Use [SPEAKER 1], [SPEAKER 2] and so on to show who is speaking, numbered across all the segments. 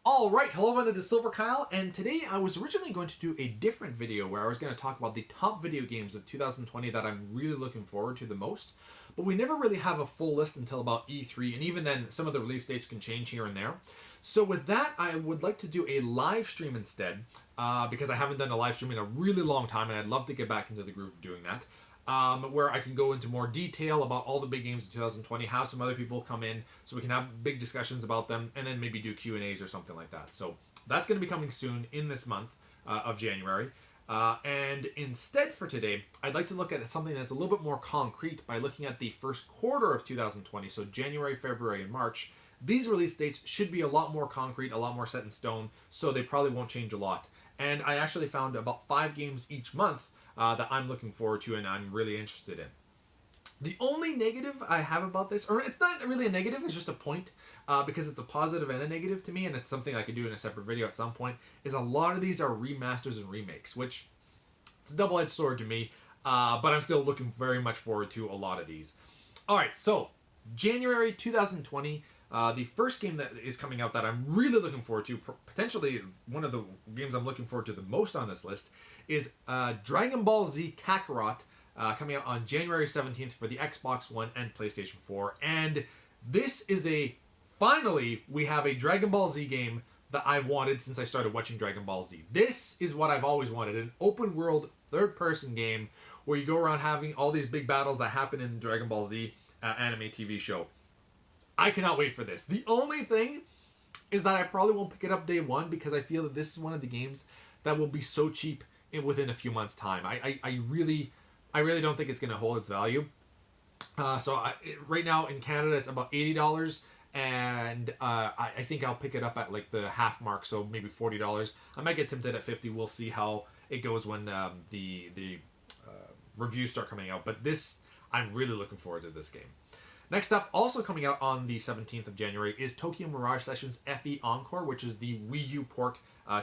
[SPEAKER 1] Alright, hello everyone, it is silverkyle, and today I was originally going to do a different video where I was going to talk about the top video games of 2020 that I'm really looking forward to the most, but we never really have a full list until about E3, and even then some of the release dates can change here and there. So with that, I would like to do a live stream instead, because I haven't done a live stream in a really long time, and I'd love to get back into the groove of doing that. Where I can go into more detail about all the big games of 2020, have some other people come in so we can have big discussions about them, and then maybe do Q&As or something like that. So that's going to be coming soon in this month of January. And instead for today, I'd like to look at something that's a little bit more concrete by looking at the first quarter of 2020, so January, February, and March. These release dates should be a lot more concrete, a lot more set in stone, so they probably won't change a lot. And I actually found about 5 games each month that I'm looking forward to and I'm really interested in. The only negative I have about this, or it's not really a negative, it's just a point, because it's a positive and a negative to me, and it's something I could do in a separate video at some point, is a lot of these are remasters and remakes, which it's a double-edged sword to me, but I'm still looking very much forward to a lot of these. Alright, so January 2020, the first game that is coming out that I'm really looking forward to, potentially one of the games I'm looking forward to the most on this list, is Dragon Ball Z Kakarot, coming out on January 17th for the Xbox One and PlayStation 4. And this is finally, we have a Dragon Ball Z game that I've wanted since I started watching Dragon Ball Z. This is what I've always wanted, an open world, third-person game where you go around having all these big battles that happen in the Dragon Ball Z anime TV show. I cannot wait for this. The only thing is that I probably won't pick it up day one because I feel that this is one of the games that will be so cheap within a few months' time. I really don't think it's going to hold its value. Right now in Canada it's about $80, and I think I'll pick it up at like the half mark, so maybe $40. I might get tempted at $50. We'll see how it goes when the reviews start coming out. But this, I'm really looking forward to this game. Next up, also coming out on the 17th of January, is Tokyo Mirage Sessions FE Encore, which is the Wii U port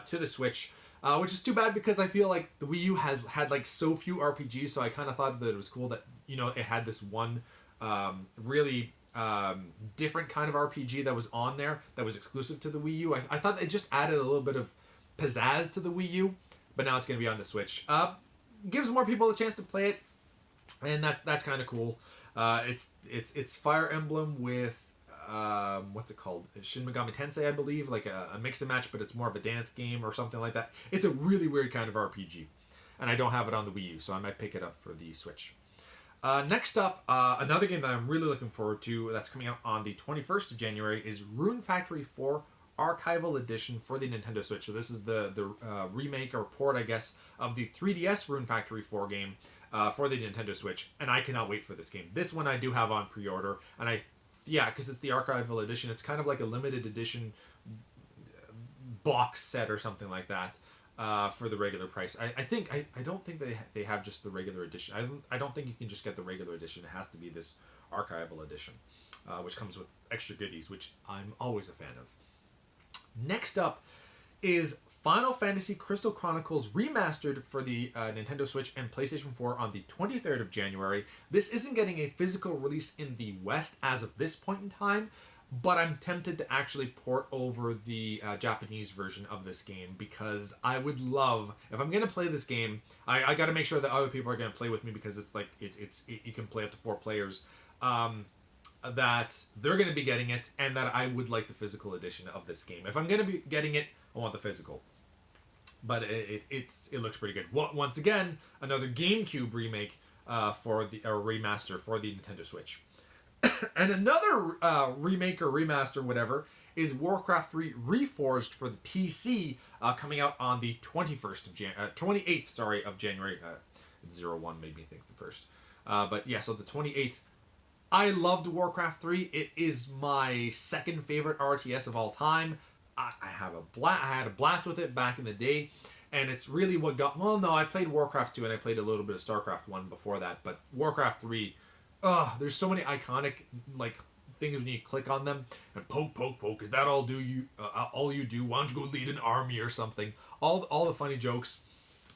[SPEAKER 1] to the Switch. Which is too bad because I feel like the Wii U has had like so few RPGs, so I kind of thought that it was cool that, you know, it had this one really different kind of RPG that was on there that was exclusive to the Wii U. I thought it just added a little bit of pizzazz to the Wii U, but now it's going to be on the Switch. Gives more people a chance to play it, and that's kind of cool. It's Fire Emblem with what's it called? Shin Megami Tensei, I believe, like a mix and match, but it's more of a dance game or something like that. It's a really weird kind of RPG, and I don't have it on the Wii U, so I might pick it up for the Switch. Next up, another game that I'm really looking forward to that's coming out on the 21st of January is Rune Factory 4 Archival Edition for the Nintendo Switch. So this is the remake or port, I guess, of the 3DS Rune Factory 4 game for the Nintendo Switch, and I cannot wait for this game. This one I do have on pre-order, and because it's the Archival Edition, it's kind of like a limited edition box set or something like that for the regular price. I don't think they have just the regular edition. I don't think you can just get the regular edition. It has to be this Archival Edition, which comes with extra goodies, which I'm always a fan of. Next up is Final Fantasy Crystal Chronicles Remastered for the Nintendo Switch and PlayStation 4 on the 23rd of January. This isn't getting a physical release in the West as of this point in time, but I'm tempted to actually port over the Japanese version of this game because I would love, if I'm going to play this game, I got to make sure that other people are going to play with me because it's like, you can play up to 4 players. That they're going to be getting it, and that I would like the physical edition of this game. If I'm going to be getting it, I want the physical. But it looks pretty good. Once again, another GameCube remake for the remaster for the Nintendo Switch. And another remake or remaster, whatever, is Warcraft 3 Reforged for the PC, coming out on the 28th of January. 01 made me think the first. But yeah, so the 28th. I loved Warcraft 3. It is my second favorite RTS of all time. I had a blast with it back in the day, and it's really what got... Well, no, I played Warcraft 2 and I played a little bit of StarCraft 1 before that, but Warcraft 3, there's so many iconic like things when you click on them, and poke, poke, poke. Is that all you do? Why don't you go lead an army or something? All the funny jokes.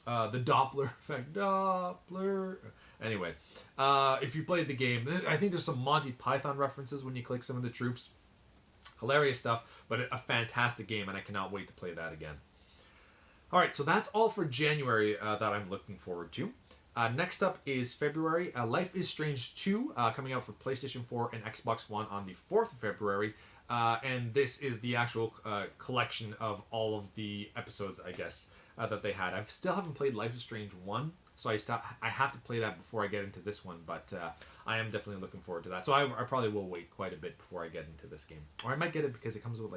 [SPEAKER 1] The Doppler effect. Doppler. Anyway, if you played the game, I think there's some Monty Python references when you click some of the troops. Hilarious stuff, but a fantastic game, and I cannot wait to play that again. All right, so that's all for January that I'm looking forward to. Next up is February. Life is Strange 2 coming out for PlayStation 4 and Xbox One on the 4th of February. And this is the actual collection of all of the episodes, I guess, that they had. I still haven't played Life is Strange 1, so I have to play that before I get into this one, but I am definitely looking forward to that. So I probably will wait quite a bit before I get into this game. Or I might get it because it comes with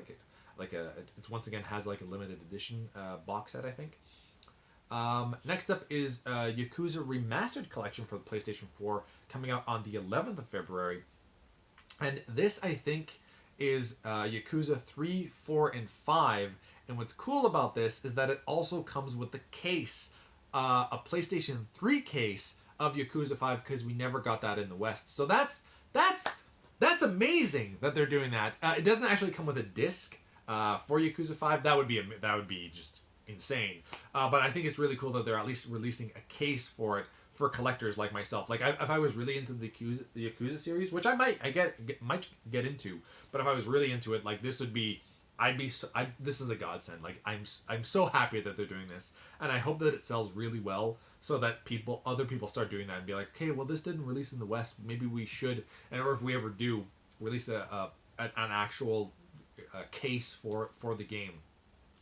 [SPEAKER 1] it's once again has like a limited edition box set, I think. Next up is Yakuza Remastered Collection for the PlayStation 4 coming out on the 11th of February. And this, I think, is Yakuza 3, 4, and 5. And what's cool about this is that it also comes with the case, a PlayStation 3 case of Yakuza 5, because we never got that in the West. So that's amazing that they're doing that. It doesn't actually come with a disc for Yakuza 5. That would be just insane. But I think it's really cool that they're at least releasing a case for it for collectors like myself. Like if I was really into the Yakuza series, which I might get into, but if I was really into it, like this would be, this is a godsend. Like I'm so happy that they're doing this, and I hope that it sells really well so that other people start doing that and be like, okay, well this didn't release in the West, maybe we should, or if we ever do, release an actual case for the game.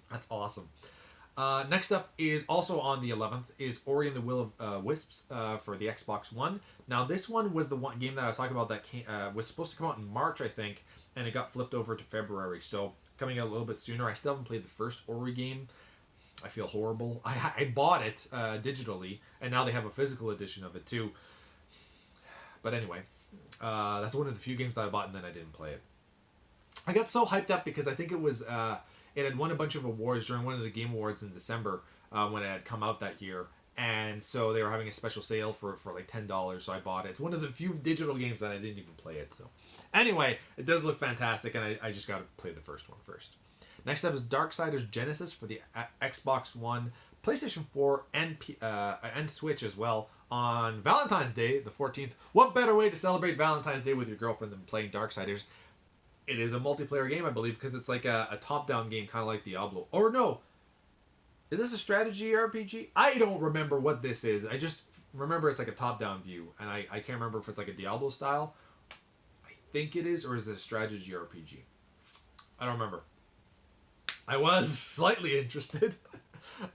[SPEAKER 1] That's awesome. Next up is also on the 11th is Ori and the Will of Wisps for the Xbox One. Now this one was the one game that I was talking about that was supposed to come out in March, I think, and it got flipped over to February. So coming out a little bit sooner. I still haven't played the first Ori game. I feel horrible. I bought it digitally, and now they have a physical edition of it too. But anyway, that's one of the few games that I bought and then I didn't play it. I got so hyped up because I think it was... it had won a bunch of awards during one of the Game Awards in December when it had come out that year. And so they were having a special sale for like $10, so I bought it. It's one of the few digital games that I didn't even play it. So anyway, it does look fantastic, and I just got to play the first one first. Next up is Darksiders Genesis for the Xbox One, PlayStation 4, and Switch as well on Valentine's Day, the 14th. What better way to celebrate Valentine's Day with your girlfriend than playing Darksiders? It is a multiplayer game, I believe, because it's like a top-down game, kind of like Diablo. Or no, is this a strategy RPG? I don't remember what this is. I just remember it's like a top-down view, and I can't remember if it's like a Diablo style. I think it is, or is it a strategy RPG? I don't remember. I was slightly interested.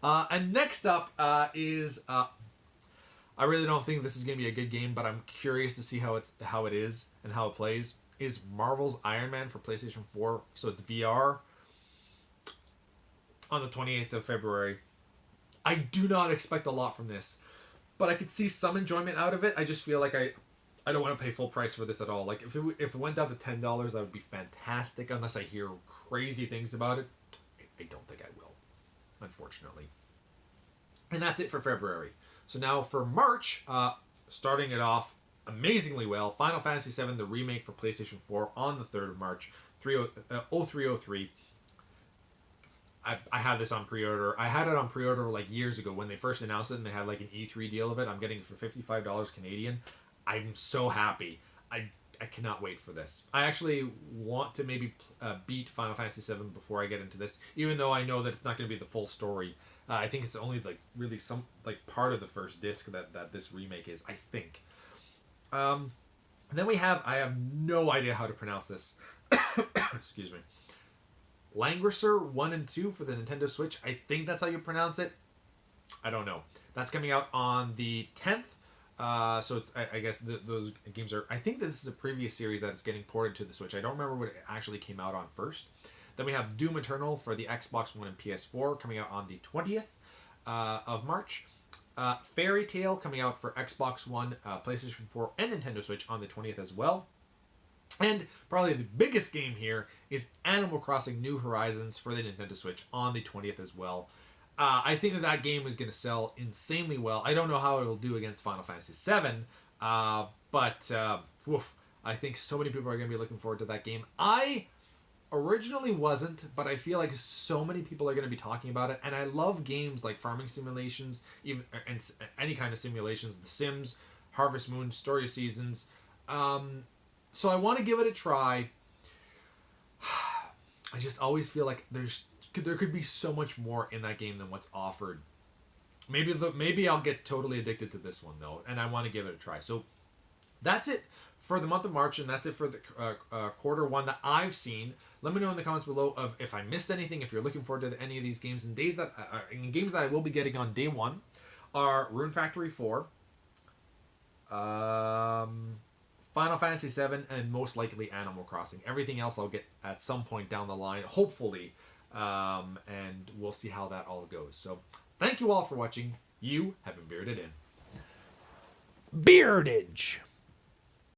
[SPEAKER 1] And next up is... I really don't think this is going to be a good game, but I'm curious to see how it is and how it plays. Is Marvel's Iron Man for PlayStation 4. So it's VR on the 28th of February. I do not expect a lot from this, but I could see some enjoyment out of it. I just feel like I don't want to pay full price for this at all. Like if it went down to $10, that would be fantastic, unless I hear crazy things about it. I don't think I will, unfortunately. And that's it for February. So now for March, starting it off amazingly well, Final Fantasy VII, the remake for PlayStation 4 on the 3rd of March, 0303. I have this on pre-order. I had it on pre-order like years ago when they first announced it and they had like an E3 deal of it. I'm getting it for $55 Canadian. I'm so happy. I cannot wait for this. I actually want to maybe beat Final Fantasy VII before I get into this, even though I know that it's not going to be the full story. I think it's only like really some like part of the first disc that this remake is, I think. Then we have, I have no idea how to pronounce this. Excuse me. Langrisser 1 and 2 for the Nintendo Switch. I think that's how you pronounce it. I don't know. That's coming out on the 10th. So it's, I guess those games are, I think this is a previous series that it's getting ported to the Switch. I don't remember what it actually came out on first. Then we have Doom Eternal for the Xbox One and PS4 coming out on the 20th of March. Fairy Tail coming out for Xbox One, PlayStation 4, and Nintendo Switch on the 20th as well. And probably the biggest game here is Animal Crossing New Horizons for the Nintendo Switch on the 20th as well. I think that game is going to sell insanely well. I don't know how it will do against Final Fantasy VII, but I think so many people are going to be looking forward to that game. I originally wasn't, but I feel like so many people are going to be talking about it, and I love games like farming simulations, even and any kind of simulations, The Sims, Harvest Moon, Story of Seasons. So I want to give it a try. I just always feel like there could be so much more in that game than what's offered. Maybe I'll get totally addicted to this one though, and I want to give it a try. So that's it for the month of March, and that's it for the quarter one that I've seen. Let me know in the comments below of if I missed anything, if you're looking forward to any of these games. And games that I will be getting on day one are Rune Factory 4, Final Fantasy 7, and most likely Animal Crossing. Everything else I'll get at some point down the line, hopefully, and we'll see how that all goes. So thank you all for watching. You have been bearded in.
[SPEAKER 2] Beardage.